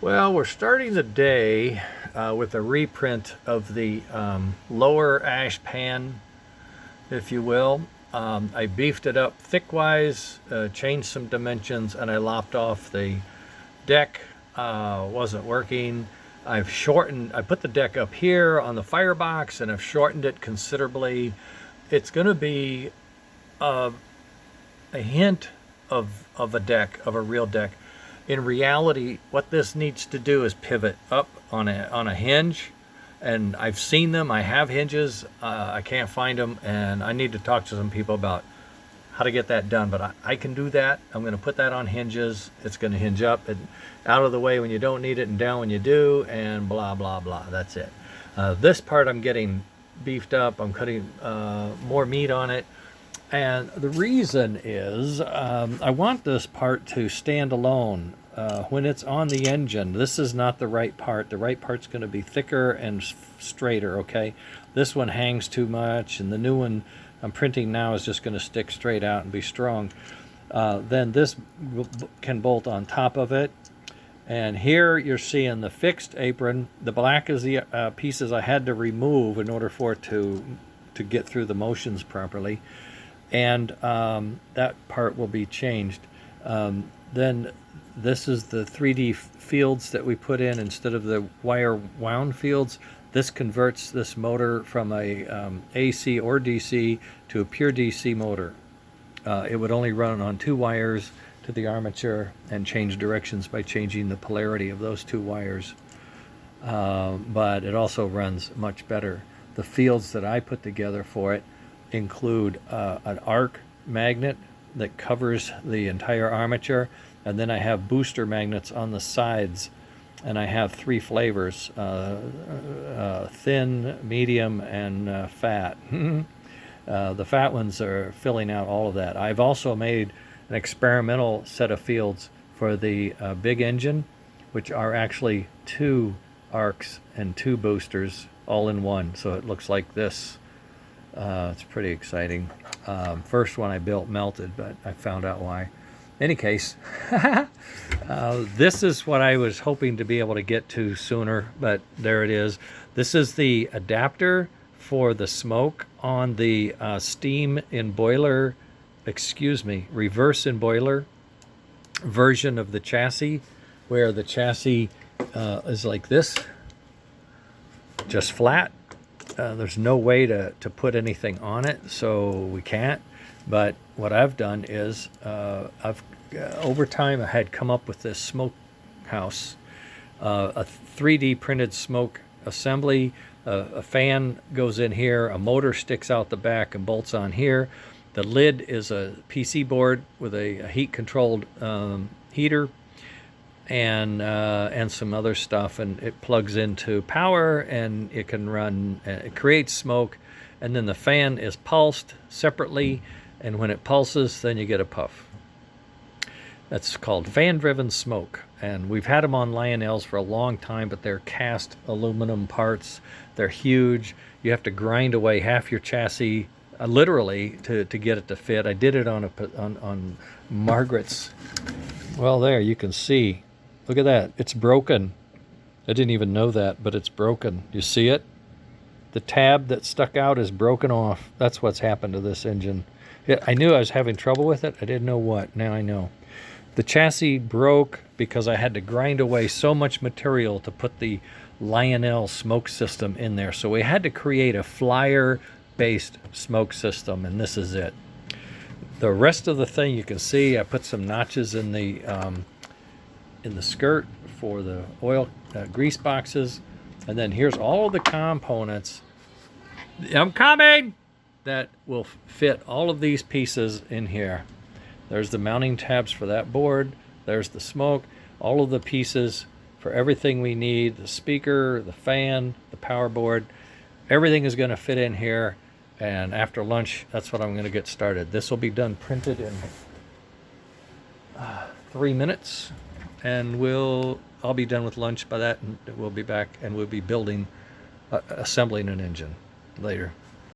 Well, we're starting the day with a reprint of the lower ash pan, if you will. I beefed it up thickwise, changed some dimensions, and I lopped off the deck. Wasn't working. I put the deck up here on the firebox, and I've shortened it considerably. It's going to be a hint of a deck, of a real deck. In reality, what this needs to do is pivot up on a hinge, and I've seen them. I have hinges. I can't find them, and I need to talk to some people about how to get that done. But I can do that. I'm going to put that on hinges. It's going to hinge up and out of the way when you don't need it, and down when you do, and blah blah blah. That's it. This part I'm getting beefed up. I'm cutting more meat on it. And the reason is I want this part to stand alone. When it's on the engine, this is not the right part. The right part's going to be thicker and straighter, okay? This one hangs too much, and the new one I'm printing now is just going to stick straight out and be strong. Then this can bolt on top of it. And here you're seeing the fixed apron. The black is the pieces I had to remove in order for it to get through the motions properly. And that part will be changed. Then this is the 3D fields that we put in instead of the wire wound fields. This converts this motor from a AC or DC to a pure DC motor. It would only run on 2 wires to the armature and change directions by changing the polarity of those 2 wires. But it also runs much better. The fields that I put together for it include an arc magnet that covers the entire armature, and then I have booster magnets on the sides, and I have 3 flavors, thin, medium, and fat. The fat ones are filling out all of that. I've also made an experimental set of fields for the big engine, which are actually 2 arcs and 2 boosters all in one, so it looks like this. It's pretty exciting. First one I built melted, but I found out why. Any case, this is what I was hoping to be able to get to sooner, but there it is. This is the adapter for the smoke on the reverse in boiler version of the chassis, where the chassis is like this, just flat. There's no way to put anything on it, so we can't. But what I've done is over time I had come up with this smoke house, a 3D printed smoke assembly. A fan goes in here, a motor sticks out the back and bolts on here. The lid is a PC board with a heat controlled heater and some other stuff, and it plugs into power, and it can run, it creates smoke, and then the fan is pulsed separately, and when it pulses, then you get a puff. That's called fan-driven smoke, and we've had them on Lionels for a long time, but they're cast aluminum parts. They're huge. You have to grind away half your chassis, literally, to get it to fit. I did it on Margaret's. Well, there you can see. Look at that. It's broken. I didn't even know that, but it's broken. You see it? The tab that stuck out is broken off. That's what's happened to this engine. I knew I was having trouble with it. I didn't know what. Now I know. The chassis broke because I had to grind away so much material to put the Lionel smoke system in there. So we had to create a flyer-based smoke system, and this is it. The rest of the thing you can see, I put some notches in the skirt for the oil grease boxes, and then here's all the components. I'm coming! That will fit all of these pieces in here. There's the mounting tabs for that board. There's the smoke. All of the pieces for everything we need. The speaker, the fan, the power board. Everything is going to fit in here. And after lunch, that's what I'm going to get started. This will be done printed in 3 minutes. And I'll be done with lunch by that. And we'll be back and we'll be building, assembling an engine later.